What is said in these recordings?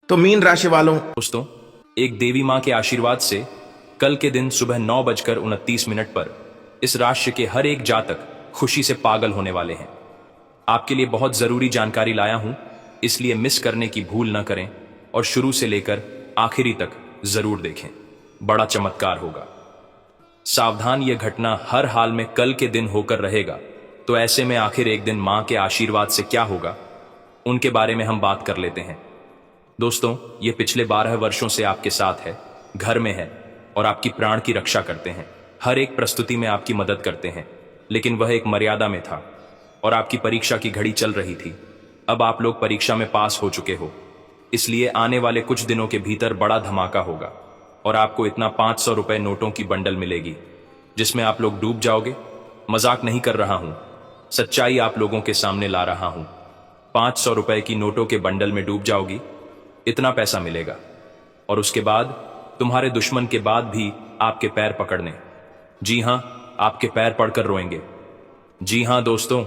तो मीन राशि वालों, दोस्तों, एक देवी माँ के आशीर्वाद से कल के दिन सुबह 9:29 पर इस राशि के हर एक जातक खुशी से पागल होने वाले हैं। आपके लिए बहुत जरूरी जानकारी लाया हूं, इसलिए मिस करने की भूल न करें और शुरू से लेकर आखिरी तक जरूर देखें। बड़ा चमत्कार होगा। सावधान, यह घटना हर हाल में कल के दिन होकर रहेगा, तो ऐसे में आखिर एक दिन मां के आशीर्वाद से क्या होगा, उनके बारे में हम बात कर लेते हैं। दोस्तों, ये पिछले 12 वर्षों से आपके साथ है, घर में है और आपकी प्राण की रक्षा करते हैं। हर एक प्रस्तुति में आपकी मदद करते हैं, लेकिन वह एक मर्यादा में था और आपकी परीक्षा की घड़ी चल रही थी। अब आप लोग परीक्षा में पास हो चुके हो, इसलिए आने वाले कुछ दिनों के भीतर बड़ा धमाका होगा और आपको इतना 500 रुपए नोटों की बंडल मिलेगी, जिसमें आप लोग डूब जाओगे। मजाक नहीं कर रहा हूं, सच्चाई आप लोगों के सामने ला रहा हूं। 500 रुपए की नोटों के बंडल में डूब जाओगी, इतना पैसा मिलेगा और उसके बाद तुम्हारे दुश्मन के बाद भी आपके पैर पकड़ने। जी हां, आपके पैर पड़कर रोएंगे। जी हां दोस्तों,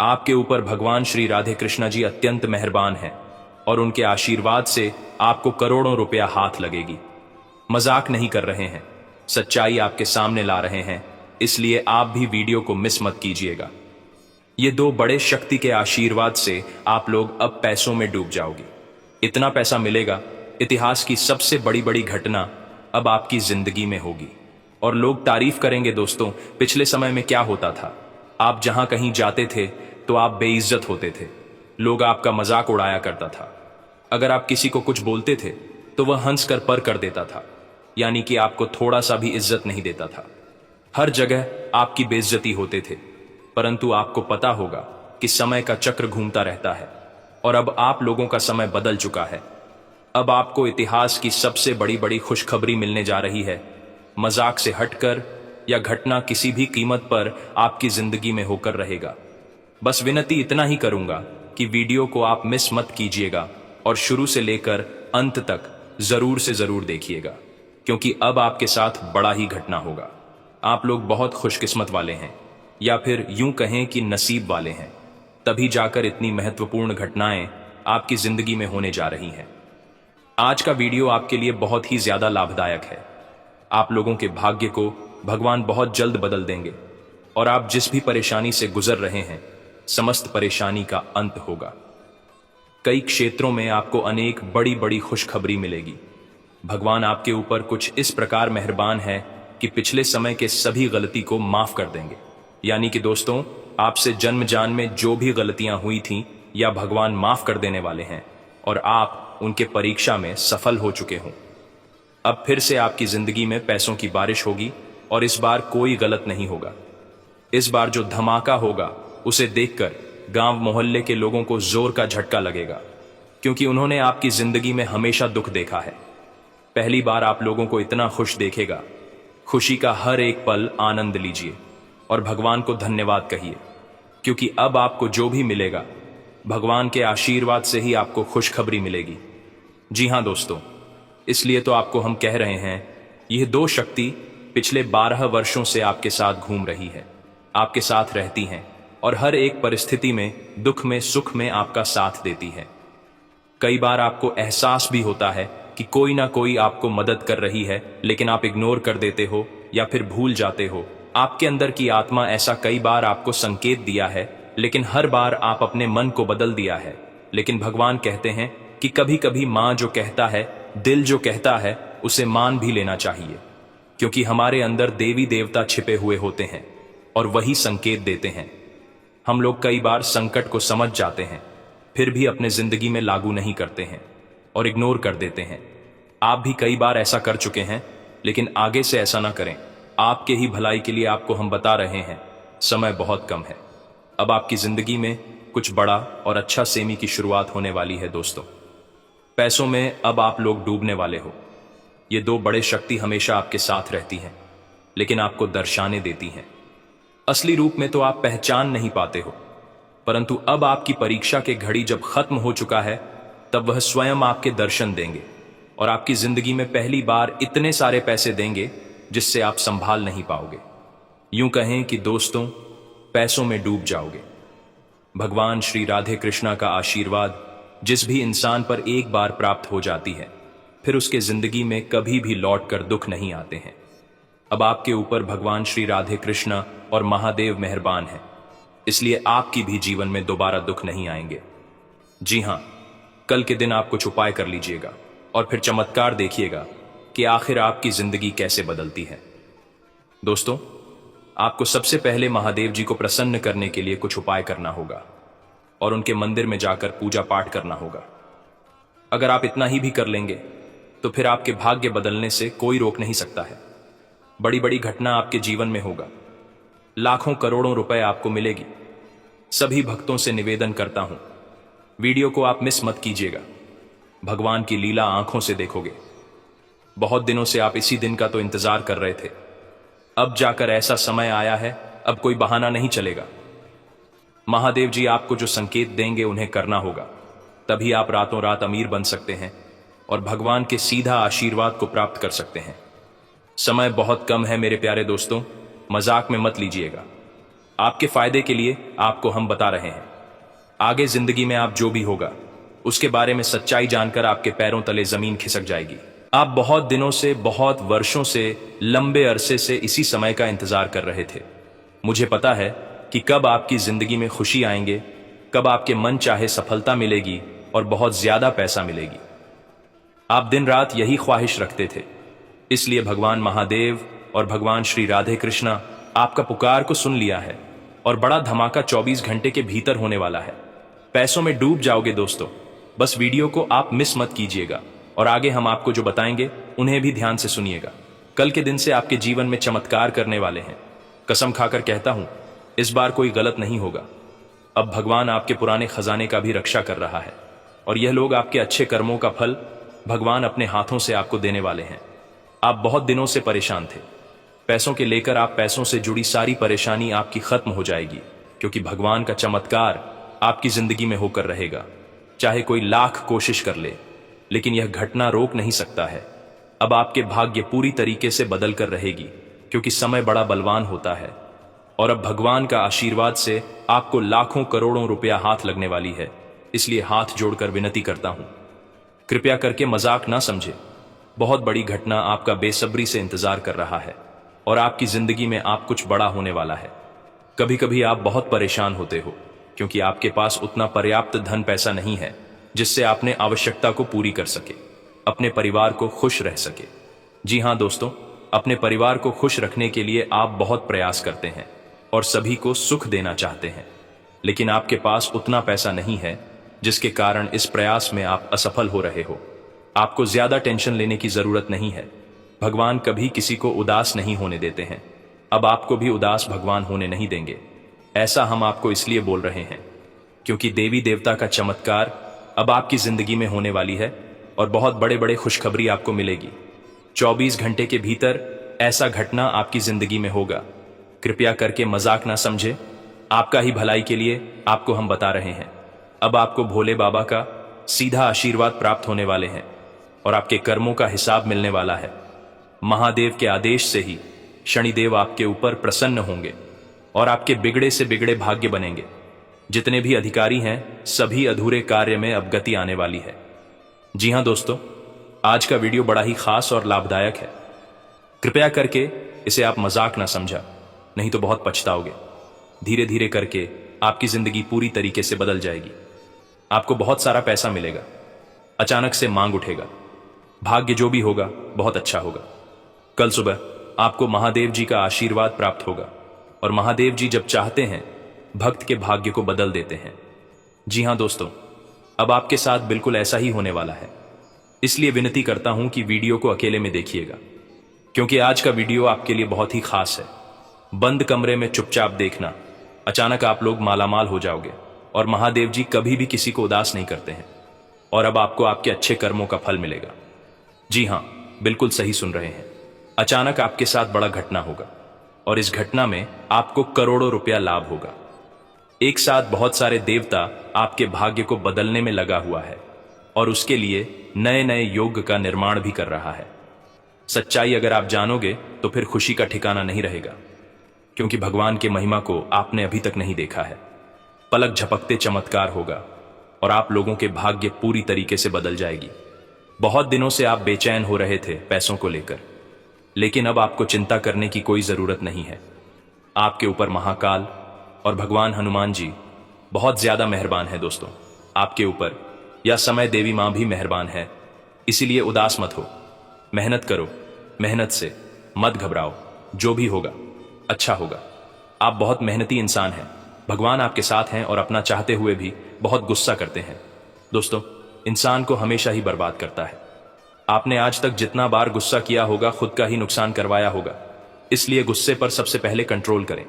आपके ऊपर भगवान श्री राधे कृष्णा जी अत्यंत मेहरबान हैं और उनके आशीर्वाद से आपको करोड़ों रुपया हाथ लगेगी। मजाक नहीं कर रहे हैं, सच्चाई आपके सामने ला रहे हैं, इसलिए आप भी वीडियो को मिस मत कीजिएगा। ये दो बड़े शक्ति के आशीर्वाद से आप लोग अब पैसों में डूब जाओगे। इतना पैसा मिलेगा, इतिहास की सबसे बड़ी बड़ी घटना अब आपकी जिंदगी में होगी और लोग तारीफ करेंगे। दोस्तों, पिछले समय में क्या होता था, आप जहां कहीं जाते थे तो आप बेइज्जत होते थे। लोग आपका मजाक उड़ाया करता था। अगर आप किसी को कुछ बोलते थे तो वह हंस कर पर कर देता था, यानी कि आपको थोड़ा सा भी इज्जत नहीं देता था। हर जगह आपकी बेइज्जती होते थे, परंतु आपको पता होगा कि समय का चक्र घूमता रहता है और अब आप लोगों का समय बदल चुका है। अब आपको इतिहास की सबसे बड़ी बड़ी खुशखबरी मिलने जा रही है। मजाक से हटकर यह घटना किसी भी कीमत पर आपकी जिंदगी में होकर रहेगा। बस विनती इतना ही करूंगा कि वीडियो को आप मिस मत कीजिएगा और शुरू से लेकर अंत तक जरूर से जरूर देखिएगा, क्योंकि अब आपके साथ बड़ा ही घटना होगा। आप लोग बहुत खुशकिस्मत वाले हैं, या फिर यूं कहें कि नसीब वाले हैं, तभी जाकर इतनी महत्वपूर्ण घटनाएं आपकी जिंदगी में होने जा रही हैं। आज का वीडियो आपके लिए बहुत ही ज्यादा लाभदायक है। आप लोगों के भाग्य को भगवान बहुत जल्द बदल देंगे और आप जिस भी परेशानी से गुजर रहे हैं, समस्त परेशानी का अंत होगा। कई क्षेत्रों में आपको अनेक बड़ी बड़ी खुशखबरी मिलेगी। भगवान आपके ऊपर कुछ इस प्रकार मेहरबान है कि पिछले समय के सभी गलती को माफ कर देंगे। यानी कि दोस्तों, आपसे जन्म जान में जो भी गलतियां हुई थीं, या भगवान माफ कर देने वाले हैं और आप उनके परीक्षा में सफल हो चुके हों। अब फिर से आपकी जिंदगी में पैसों की बारिश होगी और इस बार कोई गलत नहीं होगा। इस बार जो धमाका होगा उसे देखकर गांव मोहल्ले के लोगों को जोर का झटका लगेगा, क्योंकि उन्होंने आपकी जिंदगी में हमेशा दुख देखा है। पहली बार आप लोगों को इतना खुश देखेगा। खुशी का हर एक पल आनंद लीजिए और भगवान को धन्यवाद कहिए, क्योंकि अब आपको जो भी मिलेगा, भगवान के आशीर्वाद से ही आपको खुशखबरी मिलेगी। जी हां दोस्तों, इसलिए तो आपको हम कह रहे हैं, यह दो शक्ति पिछले 12 वर्षों से आपके साथ घूम रही है, आपके साथ रहती हैं और हर एक परिस्थिति में, दुख में, सुख में आपका साथ देती है। कई बार आपको एहसास भी होता है कि कोई ना कोई आपको मदद कर रही है, लेकिन आप इग्नोर कर देते हो या फिर भूल जाते हो। आपके अंदर की आत्मा ऐसा कई बार आपको संकेत दिया है, लेकिन हर बार आप अपने मन को बदल दिया है। लेकिन भगवान कहते हैं कि कभी कभी मां जो कहता है, दिल जो कहता है, उसे मान भी लेना चाहिए, क्योंकि हमारे अंदर देवी देवता छिपे हुए होते हैं और वही संकेत देते हैं। हम लोग कई बार संकट को समझ जाते हैं, फिर भी अपने जिंदगी में लागू नहीं करते हैं और इग्नोर कर देते हैं। आप भी कई बार ऐसा कर चुके हैं, लेकिन आगे से ऐसा ना करें। आपके ही भलाई के लिए आपको हम बता रहे हैं, समय बहुत कम है। अब आपकी जिंदगी में कुछ बड़ा और अच्छा सेमी की शुरुआत होने वाली है। दोस्तों, पैसों में अब आप लोग डूबने वाले हो। ये दो बड़े शक्ति हमेशा आपके साथ रहती हैं, लेकिन आपको दर्शाने देती हैं। असली रूप में तो आप पहचान नहीं पाते हो, परंतु अब आपकी परीक्षा के घड़ी जब खत्म हो चुका है, तब वह स्वयं आपके दर्शन देंगे और आपकी जिंदगी में पहली बार इतने सारे पैसे देंगे जिससे आप संभाल नहीं पाओगे। यूं कहें कि दोस्तों, पैसों में डूब जाओगे। भगवान श्री राधे कृष्णा का आशीर्वाद जिस भी इंसान पर एक बार प्राप्त हो जाती है फिर उसके जिंदगी में कभी भी लौट कर दुख नहीं आते हैं। अब आपके ऊपर भगवान श्री राधे कृष्ण और महादेव मेहरबान हैं, इसलिए आपकी भी जीवन में दोबारा दुख नहीं आएंगे। जी हां, कल के दिन आप कुछ उपाय कर लीजिएगा और फिर चमत्कार देखिएगा कि आखिर आपकी जिंदगी कैसे बदलती है। दोस्तों, आपको सबसे पहले महादेव जी को प्रसन्न करने के लिए कुछ उपाय करना होगा और उनके मंदिर में जाकर पूजा पाठ करना होगा। अगर आप इतना ही भी कर लेंगे तो फिर आपके भाग्य बदलने से कोई रोक नहीं सकता है। बड़ी बड़ी घटना आपके जीवन में होगा, लाखों करोड़ों रुपए आपको मिलेगी। सभी भक्तों से निवेदन करता हूं, वीडियो को आप मिस मत कीजिएगा। भगवान की लीला आंखों से देखोगे। बहुत दिनों से आप इसी दिन का तो इंतजार कर रहे थे, अब जाकर ऐसा समय आया है, अब कोई बहाना नहीं चलेगा। महादेव जी आपको जो संकेत देंगे उन्हें करना होगा, तभी आप रातों रात अमीर बन सकते हैं और भगवान के सीधा आशीर्वाद को प्राप्त कर सकते हैं। समय बहुत कम है मेरे प्यारे दोस्तों, मजाक में मत लीजिएगा। आपके फायदे के लिए आपको हम बता रहे हैं। आगे जिंदगी में आप जो भी होगा उसके बारे में सच्चाई जानकर आपके पैरों तले जमीन खिसक जाएगी। आप बहुत दिनों से, बहुत वर्षों से, लंबे अरसे से इसी समय का इंतजार कर रहे थे। मुझे पता है कि कब आपकी जिंदगी में खुशी आएंगे, कब आपके मन चाहे सफलता मिलेगी और बहुत ज्यादा पैसा मिलेगी। आप दिन रात यही ख्वाहिश रखते थे, इसलिए भगवान महादेव और भगवान श्री राधे कृष्णा आपका पुकार को सुन लिया है और बड़ा धमाका 24 घंटे के भीतर होने वाला है। पैसों में डूब जाओगे दोस्तों। बस वीडियो को आप मिस मत कीजिएगा और आगे हम आपको जो बताएंगे उन्हें भी ध्यान से सुनिएगा। कल के दिन से आपके जीवन में चमत्कार करने वाले हैं। कसम खाकर कहता हूं, इस बार कोई गलत नहीं होगा। अब भगवान आपके पुराने खजाने का भी रक्षा कर रहा है और यह लोग आपके अच्छे कर्मों का फल भगवान अपने हाथों से आपको देने वाले हैं। आप बहुत दिनों से परेशान थे, पैसों के लेकर आप पैसों से जुड़ी सारी परेशानी आपकी खत्म हो जाएगी, क्योंकि भगवान का चमत्कार आपकी जिंदगी में होकर रहेगा। चाहे कोई लाख कोशिश कर ले, लेकिन यह घटना रोक नहीं सकता है। अब आपके भाग्य पूरी तरीके से बदल कर रहेगी, क्योंकि समय बड़ा बलवान होता है और अब भगवान का आशीर्वाद से आपको लाखों करोड़ों रुपया हाथ लगने वाली है। इसलिए हाथ जोड़कर विनती करता हूं, कृपया करके मजाक ना समझे। बहुत बड़ी घटना आपका बेसब्री से इंतजार कर रहा है और आपकी जिंदगी में आप कुछ बड़ा होने वाला है। कभी कभी आप बहुत परेशान होते हो क्योंकि आपके पास उतना पर्याप्त धन पैसा नहीं है जिससे आपने आवश्यकता को पूरी कर सके, अपने परिवार को खुश रह सके। जी हां दोस्तों, अपने परिवार को खुश रखने के लिए आप बहुत प्रयास करते हैं और सभी को सुख देना चाहते हैं, लेकिन आपके पास उतना पैसा नहीं है जिसके कारण इस प्रयास में आप असफल हो रहे हो। आपको ज्यादा टेंशन लेने की जरूरत नहीं है। भगवान कभी किसी को उदास नहीं होने देते हैं। अब आपको भी उदास भगवान होने नहीं देंगे। ऐसा हम आपको इसलिए बोल रहे हैं क्योंकि देवी देवता का चमत्कार अब आपकी जिंदगी में होने वाली है और बहुत बड़े बड़े खुशखबरी आपको मिलेगी। 24 घंटे के भीतर ऐसा घटना आपकी जिंदगी में होगा। कृपया करके मजाक ना समझे, आपका ही भलाई के लिए आपको हम बता रहे हैं। अब आपको भोले बाबा का सीधा आशीर्वाद प्राप्त होने वाले हैं और आपके कर्मों का हिसाब मिलने वाला है। महादेव के आदेश से ही शनिदेव आपके ऊपर प्रसन्न होंगे और आपके बिगड़े से बिगड़े भाग्य बनेंगे। जितने भी अधिकारी हैं सभी अधूरे कार्य में अब गति आने वाली है। जी हां दोस्तों, आज का वीडियो बड़ा ही खास और लाभदायक है। कृपया करके इसे आप मजाक ना समझा, नहीं तो बहुत पछताओगे। धीरे धीरे करके आपकी जिंदगी पूरी तरीके से बदल जाएगी। आपको बहुत सारा पैसा मिलेगा, अचानक से मांग उठेगा। भाग्य जो भी होगा बहुत अच्छा होगा। कल सुबह आपको महादेव जी का आशीर्वाद प्राप्त होगा और महादेव जी जब चाहते हैं भक्त के भाग्य को बदल देते हैं। जी हां दोस्तों, अब आपके साथ बिल्कुल ऐसा ही होने वाला है। इसलिए विनती करता हूं कि वीडियो को अकेले में देखिएगा, क्योंकि आज का वीडियो आपके लिए बहुत ही खास है। बंद कमरे में चुपचाप देखना, अचानक आप लोग मालामाल हो जाओगे और महादेव जी कभी भी किसी को उदास नहीं करते हैं और अब आपको आपके अच्छे कर्मों का फल मिलेगा। जी हां, बिल्कुल सही सुन रहे हैं। अचानक आपके साथ बड़ा घटना होगा और इस घटना में आपको करोड़ों रुपया लाभ होगा। एक साथ बहुत सारे देवता आपके भाग्य को बदलने में लगा हुआ है और उसके लिए नए नए योग का निर्माण भी कर रहा है। सच्चाई अगर आप जानोगे तो फिर खुशी का ठिकाना नहीं रहेगा, क्योंकि भगवान के महिमा को आपने अभी तक नहीं देखा है। पलक झपकते चमत्कार होगा। और आप लोगों के भाग्य पूरी तरीके से बदल जाएगी। बहुत दिनों से आप बेचैन हो रहे थे पैसों को लेकर, लेकिन अब आपको चिंता करने की कोई जरूरत नहीं है। आपके ऊपर महाकाल और भगवान हनुमान जी बहुत ज्यादा मेहरबान है दोस्तों। आपके ऊपर यह समय देवी मां भी मेहरबान है, इसीलिए उदास मत हो। मेहनत करो, मेहनत से मत घबराओ, जो भी होगा अच्छा होगा। आप बहुत मेहनती इंसान हैं, भगवान आपके साथ हैं और अपना चाहते हुए भी बहुत गुस्सा करते हैं। दोस्तों, इंसान को हमेशा ही बर्बाद करता है। आपने आज तक जितना बार गुस्सा किया होगा खुद का ही नुकसान करवाया होगा, इसलिए गुस्से पर सबसे पहले कंट्रोल करें,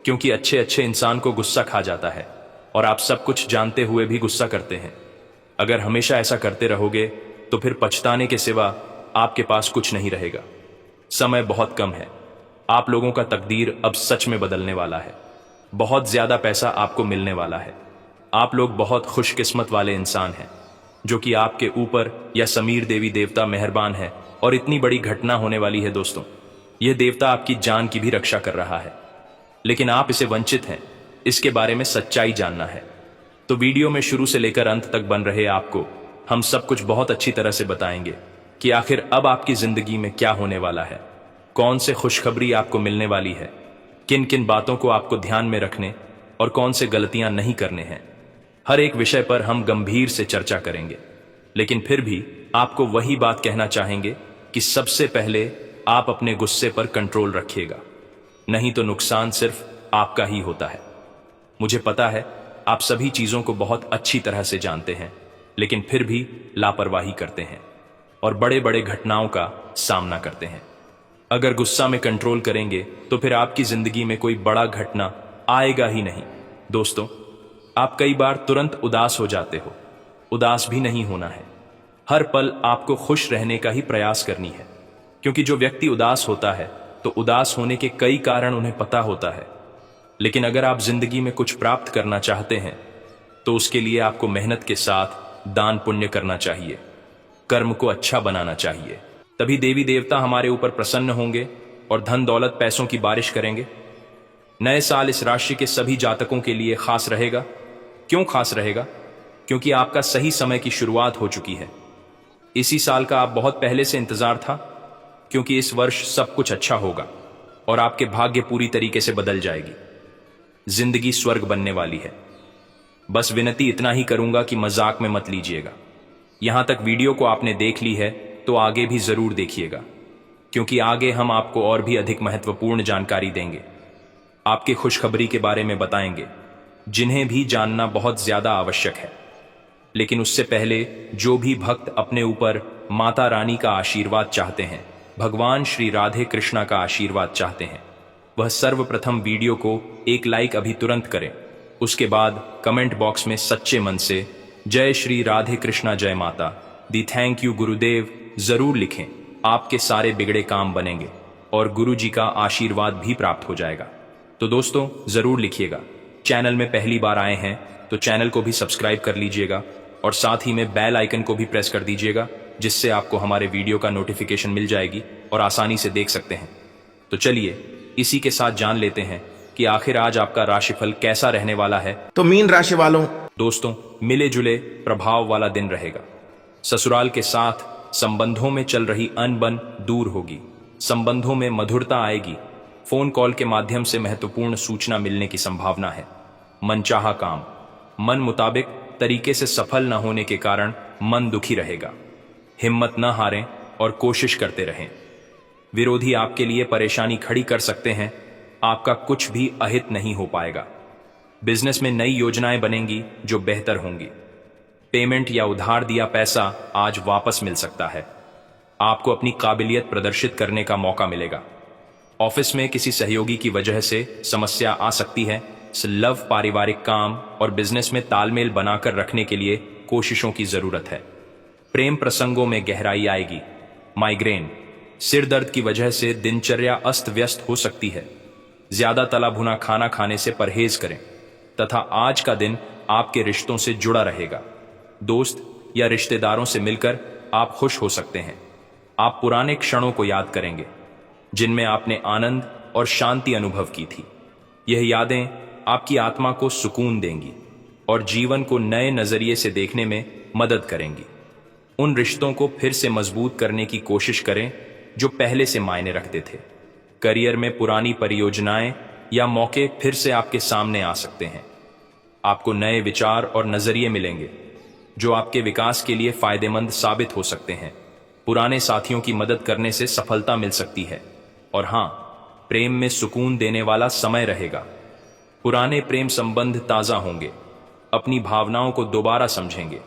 क्योंकि अच्छे अच्छे इंसान को गुस्सा खा जाता है और आप सब कुछ जानते हुए भी गुस्सा करते हैं। अगर हमेशा ऐसा करते रहोगे तो फिर पछताने के सिवा आपके पास कुछ नहीं रहेगा। समय बहुत कम है, आप लोगों का तकदीर अब सच में बदलने वाला है। बहुत ज्यादा पैसा आपको मिलने वाला है। आप लोग बहुत खुशकिस्मत वाले इंसान हैं, जो कि आपके ऊपर या समीर देवी देवता मेहरबान है और इतनी बड़ी घटना होने वाली है दोस्तों। यह देवता आपकी जान की भी रक्षा कर रहा है, लेकिन आप इसे वंचित हैं। इसके बारे में सच्चाई जानना है तो वीडियो में शुरू से लेकर अंत तक बन रहे आपको हम सब कुछ बहुत अच्छी तरह से बताएंगे कि आखिर अब आपकी जिंदगी में क्या होने वाला है, कौन से खुशखबरी आपको मिलने वाली है, किन किन बातों को आपको ध्यान में रखने और कौन से गलतियां नहीं करने हैं। हर एक विषय पर हम गंभीर से चर्चा करेंगे, लेकिन फिर भी आपको वही बात कहना चाहेंगे कि सबसे पहले आप अपने गुस्से पर कंट्रोल रखिएगा, नहीं तो नुकसान सिर्फ आपका ही होता है। मुझे पता है आप सभी चीजों को बहुत अच्छी तरह से जानते हैं, लेकिन फिर भी लापरवाही करते हैं और बड़े बड़े घटनाओं का सामना करते हैं। अगर गुस्सा में कंट्रोल करेंगे तो फिर आपकी जिंदगी में कोई बड़ा घटना आएगा ही नहीं। दोस्तों, आप कई बार तुरंत उदास हो जाते हो। उदास भी नहीं होना है, हर पल आपको खुश रहने का ही प्रयास करनी है, क्योंकि जो व्यक्ति उदास होता है तो उदास होने के कई कारण उन्हें पता होता है। लेकिन अगर आप जिंदगी में कुछ प्राप्त करना चाहते हैं तो उसके लिए आपको मेहनत के साथ दान पुण्य करना चाहिए, कर्म को अच्छा बनाना चाहिए। तभी देवी देवता हमारे ऊपर प्रसन्न होंगे और धन दौलत पैसों की बारिश करेंगे। नए साल इस राशि के सभी जातकों के लिए खास रहेगा। क्यों खास रहेगा? क्योंकि आपका सही समय की शुरुआत हो चुकी है। इसी साल का आप बहुत पहले से इंतजार था, क्योंकि इस वर्ष सब कुछ अच्छा होगा और आपके भाग्य पूरी तरीके से बदल जाएगी। जिंदगी स्वर्ग बनने वाली है। बस विनती इतना ही करूंगा कि मजाक में मत लीजिएगा। यहां तक वीडियो को आपने देख ली है तो आगे भी जरूर देखिएगा, क्योंकि आगे हम आपको और भी अधिक महत्वपूर्ण जानकारी देंगे, आपकी खुशखबरी के बारे में बताएंगे, जिन्हें भी जानना बहुत ज्यादा आवश्यक है। लेकिन उससे पहले जो भी भक्त अपने ऊपर माता रानी का आशीर्वाद चाहते हैं, भगवान श्री राधे कृष्णा का आशीर्वाद चाहते हैं, वह सर्वप्रथम वीडियो को एक लाइक अभी तुरंत करें। उसके बाद कमेंट बॉक्स में सच्चे मन से जय श्री राधे कृष्णा जय माता दी थैंक यू गुरुदेव जरूर लिखें। आपके सारे बिगड़े काम बनेंगे और गुरु जी का आशीर्वाद भी प्राप्त हो जाएगा। तो दोस्तों, जरूर लिखिएगा। चैनल में पहली बार आए हैं तो चैनल को भी सब्सक्राइब कर लीजिएगा और साथ ही में बेल आइकन को भी प्रेस कर दीजिएगा, जिससे आपको हमारे वीडियो का नोटिफिकेशन मिल जाएगी और आसानी से देख सकते हैं। तो चलिए इसी के साथ जान लेते हैं कि आखिर आज आपका राशिफल कैसा रहने वाला है। तो मीन राशि वालों, दोस्तों, मिले जुले प्रभाव वाला दिन रहेगा। ससुराल के साथ संबंधों में चल रही अनबन दूर होगी। संबंधों में मधुरता आएगी। फोन कॉल के माध्यम से महत्वपूर्ण सूचना मिलने की संभावना है। मनचाहा काम मन मुताबिक तरीके से सफल न होने के कारण मन दुखी रहेगा। हिम्मत न हारें और कोशिश करते रहें। विरोधी आपके लिए परेशानी खड़ी कर सकते हैं, आपका कुछ भी अहित नहीं हो पाएगा। बिजनेस में नई योजनाएं बनेंगी जो बेहतर होंगी। पेमेंट या उधार दिया पैसा आज वापस मिल सकता है। आपको अपनी काबिलियत प्रदर्शित करने का मौका मिलेगा। ऑफिस में किसी सहयोगी की वजह से समस्या आ सकती है। लव, पारिवारिक काम और बिजनेस में तालमेल बनाकर रखने के लिए कोशिशों की जरूरत है। प्रेम प्रसंगों में गहराई आएगी। माइग्रेन, सिर दर्द की वजह से दिनचर्या अस्त व्यस्त हो सकती है। ज्यादा तला भुना खाना खाने से परहेज करें तथा आज का दिन आपके रिश्तों से जुड़ा रहेगा। दोस्त या रिश्तेदारों से मिलकर आप खुश हो सकते हैं। आप पुराने क्षणों को याद करेंगे जिनमें आपने आनंद और शांति अनुभव की थी। यह यादें आपकी आत्मा को सुकून देंगी। और जीवन को नए नजरिए से देखने में मदद करेंगी। उन रिश्तों को फिर से मजबूत करने की कोशिश करें जो पहले से मायने रखते थे। करियर में पुरानी परियोजनाएं या मौके फिर से आपके सामने आ सकते हैं। आपको नए विचार और नजरिए मिलेंगे जो आपके विकास के लिए फायदेमंद साबित हो सकते हैं। पुराने साथियों की मदद करने से सफलता मिल सकती है। और हां, प्रेम में सुकून देने वाला समय रहेगा। पुराने प्रेम संबंध ताजा होंगे, अपनी भावनाओं को दोबारा समझेंगे।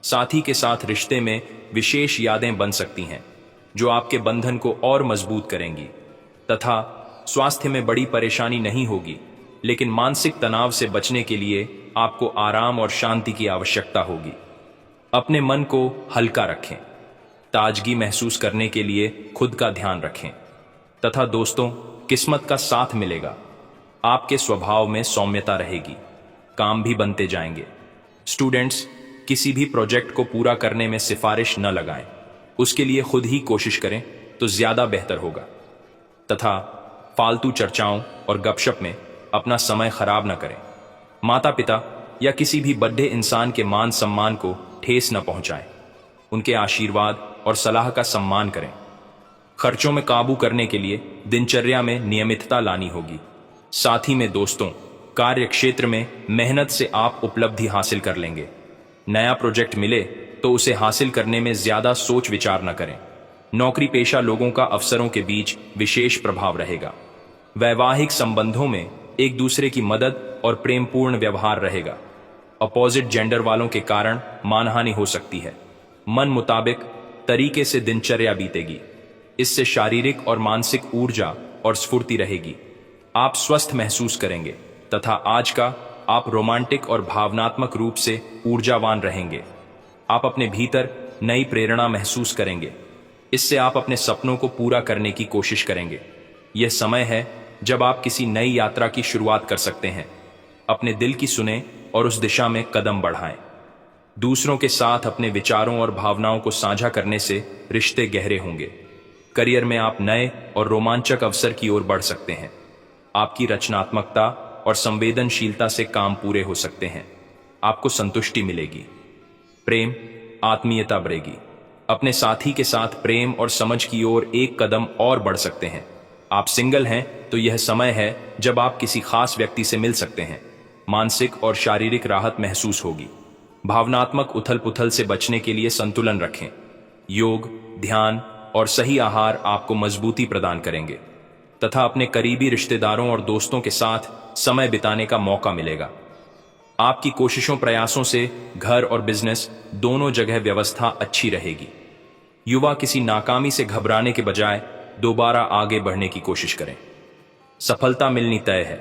साथी के साथ रिश्ते में विशेष यादें बन सकती हैं जो आपके बंधन को और मजबूत करेंगी। तथा स्वास्थ्य में बड़ी परेशानी नहीं होगी, लेकिन मानसिक तनाव से बचने के लिए आपको आराम और शांति की आवश्यकता होगी। अपने मन को हल्का रखें, ताजगी महसूस करने के लिए खुद का ध्यान रखें। तथा दोस्तों, किस्मत का साथ मिलेगा। आपके स्वभाव में सौम्यता रहेगी, काम भी बनते जाएंगे। स्टूडेंट्स, किसी भी प्रोजेक्ट को पूरा करने में सिफारिश न लगाएं, उसके लिए खुद ही कोशिश करें तो ज्यादा बेहतर होगा। तथा फालतू चर्चाओं और गपशप में अपना समय खराब न करें। माता पिता या किसी भी बड़े इंसान के मान सम्मान को ठेस न पहुंचाएं। उनके आशीर्वाद और सलाह का सम्मान करें। खर्चों में काबू करने के लिए दिनचर्या में नियमितता लानी होगी। साथ ही में दोस्तों, कार्य क्षेत्र में मेहनत से आप उपलब्धि हासिल कर लेंगे। नया प्रोजेक्ट मिले तो उसे हासिल करने में ज्यादा सोच विचार न करें। नौकरी पेशा लोगों का अफसरों के बीच विशेष प्रभाव रहेगा। वैवाहिक संबंधों में एक दूसरे की मदद और प्रेमपूर्ण व्यवहार रहेगा। अपोजिट जेंडर वालों के कारण मानहानि हो सकती है। मन मुताबिक तरीके से दिनचर्या बीतेगी। इससे शारीरिक और मानसिक ऊर्जा और स्फूर्ति रहेगी। आप स्वस्थ महसूस करेंगे तथा आज का आप रोमांटिक और भावनात्मक रूप से ऊर्जावान रहेंगे। आप अपने भीतर नई प्रेरणा महसूस करेंगे। इससे आप अपने सपनों को पूरा करने की कोशिश करेंगे। यह समय है जब आप किसी नई यात्रा की शुरुआत कर सकते हैं। अपने दिल की सुने और उस दिशा में कदम बढ़ाएं। दूसरों के साथ अपने विचारों और भावनाओं को साझा करने से रिश्ते गहरे होंगे। करियर में आप नए और रोमांचक अवसर की ओर बढ़ सकते हैं। आपकी रचनात्मकता और संवेदनशीलता से काम पूरे हो सकते हैं। आपको संतुष्टि मिलेगी। प्रेम, आत्मीयता बढ़ेगी। अपने साथी के साथ प्रेम और समझ की ओर एक कदम और बढ़ सकते हैं। आप सिंगल हैं तो यह समय है जब आप किसी खास व्यक्ति से मिल सकते हैं। मानसिक और शारीरिक राहत महसूस होगी। भावनात्मक उथल पुथल से बचने के लिए संतुलन रखें। योग, ध्यान और सही आहार आपको मजबूती प्रदान करेंगे तथा अपने करीबी रिश्तेदारों और दोस्तों के साथ समय बिताने का मौका मिलेगा। आपकी कोशिशों प्रयासों से घर और बिजनेस दोनों जगह व्यवस्था अच्छी रहेगी। युवा किसी नाकामी से घबराने के बजाय दोबारा आगे बढ़ने की कोशिश करें। सफलता मिलनी तय है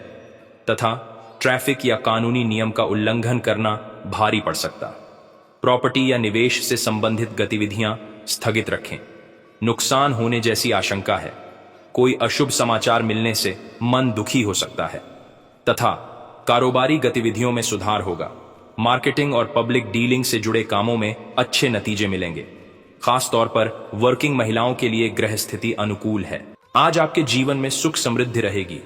तथा ट्रैफिक या कानूनी नियम का उल्लंघन करना भारी पड़ सकता। प्रॉपर्टी या निवेश से संबंधित गतिविधियां स्थगित रखें। नुकसान होने जैसी आशंका है। कोई अशुभ समाचार मिलने से मन दुखी हो सकता है। तथा कारोबारी गतिविधियों में सुधार होगा। मार्केटिंग और पब्लिक डीलिंग से जुड़े कामों में अच्छे नतीजे मिलेंगे। खास तौर पर वर्किंग महिलाओं के लिए ग्रह स्थिति अनुकूल है। आज आपके जीवन में सुख समृद्धि रहेगी।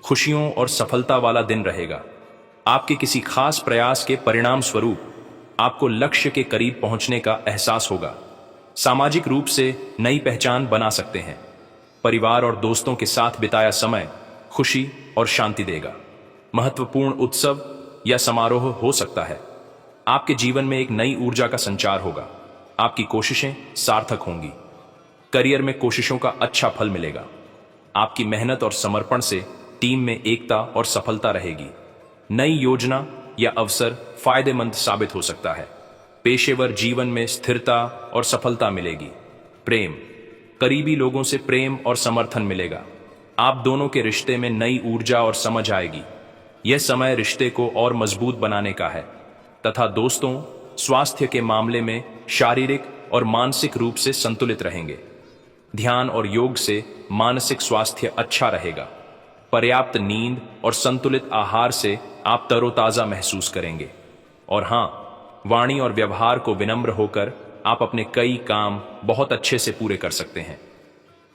खुशियों और सफलता वाला दिन रहेगा। आपके किसी खास प्रयास के परिणाम स्वरूप आपको लक्ष्य के करीब पहुंचने का एहसास होगा। सामाजिक रूप से नई पहचान बना सकते हैं। परिवार और दोस्तों के साथ बिताया समय खुशी और शांति देगा। महत्वपूर्ण उत्सव या समारोह हो सकता है। आपके जीवन में एक नई ऊर्जा का संचार होगा। आपकी कोशिशें सार्थक होंगी। करियर में कोशिशों का अच्छा फल मिलेगा। आपकी मेहनत और समर्पण से टीम में एकता और सफलता रहेगी। नई योजना या अवसर फायदेमंद साबित हो सकता है। पेशेवर जीवन में स्थिरता और सफलता मिलेगी। प्रेम, करीबी लोगों से प्रेम और समर्थन मिलेगा। आप दोनों के रिश्ते में नई ऊर्जा और समझ आएगी। यह समय रिश्ते को और मजबूत बनाने का है। तथा दोस्तों, स्वास्थ्य के मामले में शारीरिक और मानसिक रूप से संतुलित रहेंगे। ध्यान और योग से मानसिक स्वास्थ्य अच्छा रहेगा। पर्याप्त नींद और संतुलित आहार से आप तरोताजा महसूस करेंगे। और हां, वाणी और व्यवहार को विनम्र होकर आप अपने कई काम बहुत अच्छे से पूरे कर सकते हैं।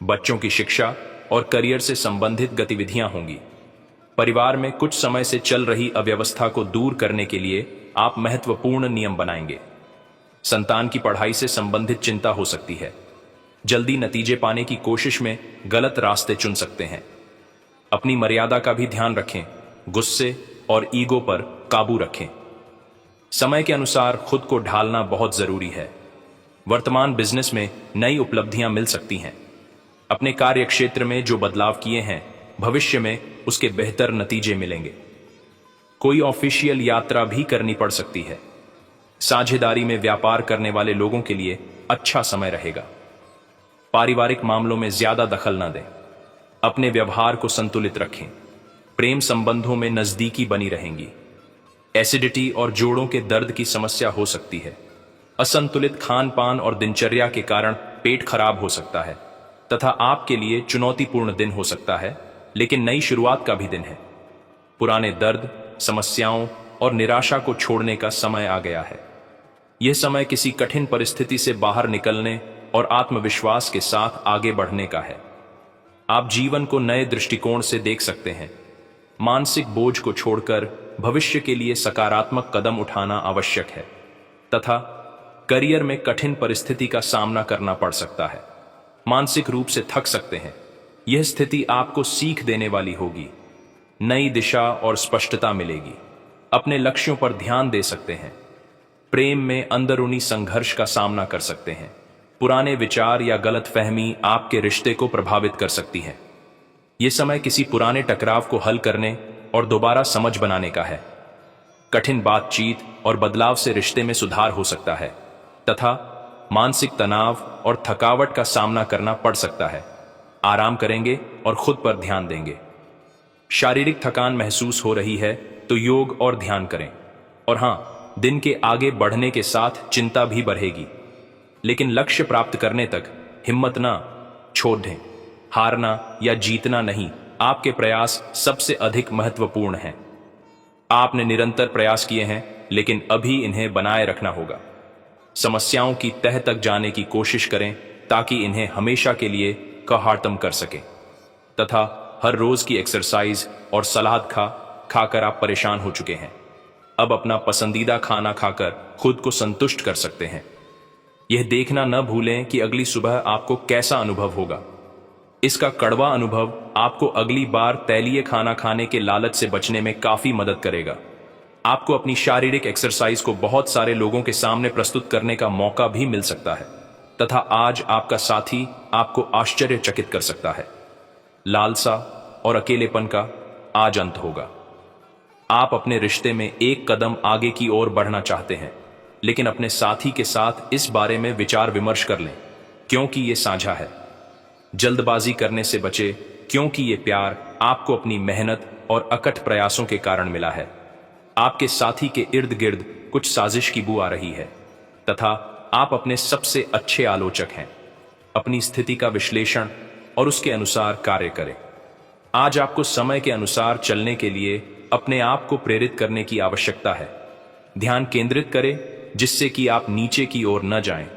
बच्चों की शिक्षा और करियर से संबंधित गतिविधियां होंगी। परिवार में कुछ समय से चल रही अव्यवस्था को दूर करने के लिए आप महत्वपूर्ण नियम बनाएंगे। संतान की पढ़ाई से संबंधित चिंता हो सकती है। जल्दी नतीजे पाने की कोशिश में गलत रास्ते चुन सकते हैं। अपनी मर्यादा का भी ध्यान रखें। गुस्से और ईगो पर काबू रखें। समय के अनुसार खुद को ढालना बहुत जरूरी है। वर्तमान बिजनेस में नई उपलब्धियां मिल सकती हैं। अपने कार्य क्षेत्र में जो बदलाव किए हैं, भविष्य में उसके बेहतर नतीजे मिलेंगे। कोई ऑफिशियल यात्रा भी करनी पड़ सकती है। साझेदारी में व्यापार करने वाले लोगों के लिए अच्छा समय रहेगा। पारिवारिक मामलों में ज्यादा दखल न दें। अपने व्यवहार को संतुलित रखें। प्रेम संबंधों में नजदीकी बनी रहेंगी। एसिडिटी और जोड़ों के दर्द की समस्या हो सकती है। असंतुलित खान पान और दिनचर्या के कारण पेट खराब हो सकता है तथा आपके लिए चुनौतीपूर्ण दिन हो सकता है, लेकिन नई शुरुआत का भी दिन है। पुराने दर्द, समस्याओं और निराशा को छोड़ने का समय आ गया है। यह समय किसी कठिन परिस्थिति से बाहर निकलने और आत्मविश्वास के साथ आगे बढ़ने का है। आप जीवन को नए दृष्टिकोण से देख सकते हैं। मानसिक बोझ को छोड़कर भविष्य के लिए सकारात्मक कदम उठाना आवश्यक है तथा करियर में कठिन परिस्थिति का सामना करना पड़ सकता है। मानसिक रूप से थक सकते हैं। यह स्थिति आपको सीख देने वाली होगी। नई दिशा और स्पष्टता मिलेगी। अपने लक्ष्यों पर ध्यान दे सकते हैं। प्रेम में अंदरूनी संघर्ष का सामना कर सकते हैं। पुराने विचार या गलतफहमी आपके रिश्ते को प्रभावित कर सकती है। यह समय किसी पुराने टकराव को हल करने और दोबारा समझ बनाने का है। कठिन बातचीत और बदलाव से रिश्ते में सुधार हो सकता है तथा मानसिक तनाव और थकावट का सामना करना पड़ सकता है। आराम करेंगे और खुद पर ध्यान देंगे। शारीरिक थकान महसूस हो रही है तो योग और ध्यान करें। और हां, दिन के आगे बढ़ने के साथ चिंता भी बढ़ेगी, लेकिन लक्ष्य प्राप्त करने तक हिम्मत ना छोड़ दें। हारना या जीतना नहीं, आपके प्रयास सबसे अधिक महत्वपूर्ण हैं। आपने निरंतर प्रयास किए हैं, लेकिन अभी इन्हें बनाए रखना होगा। समस्याओं की तह तक जाने की कोशिश करें ताकि इन्हें हमेशा के लिए कहाड़तम कर सकें तथा हर रोज की एक्सरसाइज और सलाद खाकर आप परेशान हो चुके हैं। अब अपना पसंदीदा खाना खाकर खुद को संतुष्ट कर सकते हैं। यह देखना न भूलें कि अगली सुबह आपको कैसा अनुभव होगा। इसका कड़वा अनुभव आपको अगली बार तैलीय खाना खाने के लालच से बचने में काफी मदद करेगा। आपको अपनी शारीरिक एक्सरसाइज को बहुत सारे लोगों के सामने प्रस्तुत करने का मौका भी मिल सकता है तथा आज आपका साथी आपको आश्चर्यचकित कर सकता है। लालसा और अकेलेपन का आज अंत होगा। आप अपने रिश्ते में एक कदम आगे की ओर बढ़ना चाहते हैं, लेकिन अपने साथी के साथ इस बारे में विचार विमर्श कर लें, क्योंकि यह साझा है। जल्दबाजी करने से बचे, क्योंकि ये प्यार आपको अपनी मेहनत और अकट प्रयासों के कारण मिला है। आपके साथी के इर्द गिर्द कुछ साजिश की बू आ रही है तथा आप अपने सबसे अच्छे आलोचक हैं। अपनी स्थिति का विश्लेषण और उसके अनुसार कार्य करें। आज आपको समय के अनुसार चलने के लिए अपने आप को प्रेरित करने की आवश्यकता है। ध्यान केंद्रित करें जिससे कि आप नीचे की ओर न जाएं।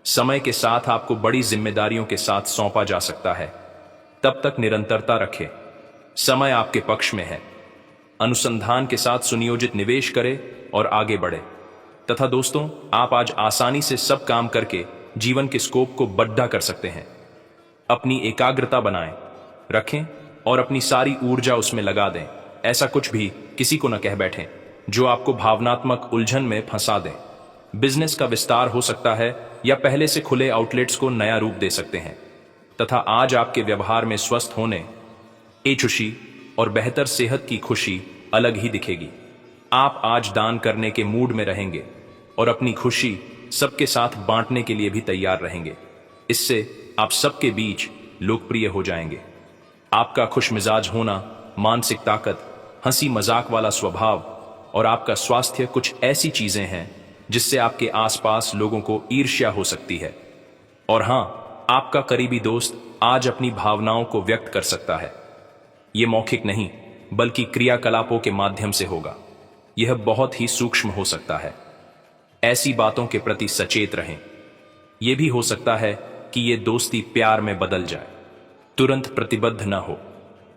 समय के साथ आपको बड़ी जिम्मेदारियों के साथ सौंपा जा सकता है। तब तक निरंतरता रखें। समय आपके पक्ष में है। अनुसंधान के साथ सुनियोजित निवेश करें और आगे बढ़े तथा दोस्तों, आप आज आसानी से सब काम करके जीवन के स्कोप को बड़ा कर सकते हैं। अपनी एकाग्रता बनाएं रखें और अपनी सारी ऊर्जा उसमें लगा दें। ऐसा कुछ भी किसी को न कह बैठें जो आपको भावनात्मक उलझन में फंसा दें। बिजनेस का विस्तार हो सकता है या पहले से खुले आउटलेट्स को नया रूप दे सकते हैं तथा आज आपके व्यवहार में स्वस्थ होने, खुशी और बेहतर सेहत की खुशी अलग ही दिखेगी। आप आज दान करने के मूड में रहेंगे और अपनी खुशी सबके साथ बांटने के लिए भी तैयार रहेंगे। इससे आप सबके बीच लोकप्रिय हो जाएंगे। आपका खुशमिजाज होना, मानसिक ताकत, हंसी मजाक वाला स्वभाव और आपका स्वास्थ्य कुछ ऐसी चीजें हैं जिससे आपके आसपास लोगों को ईर्ष्या हो सकती है। और हां, आपका करीबी दोस्त आज अपनी भावनाओं को व्यक्त कर सकता है। यह मौखिक नहीं बल्कि क्रियाकलापों के माध्यम से होगा। यह बहुत ही सूक्ष्म हो सकता है। ऐसी बातों के प्रति सचेत रहें। यह भी हो सकता है कि यह दोस्ती प्यार में बदल जाए। तुरंत प्रतिबद्ध न हो।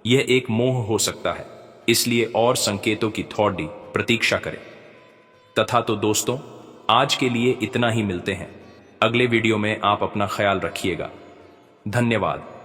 यह एक मोह हो सकता है। इसलिए और संकेतों की थोड़ी प्रतीक्षा करें। तथा तो दोस्तों, आज के लिए इतना ही। मिलते हैं अगले वीडियो में। आप अपना ख्याल रखिएगा। धन्यवाद।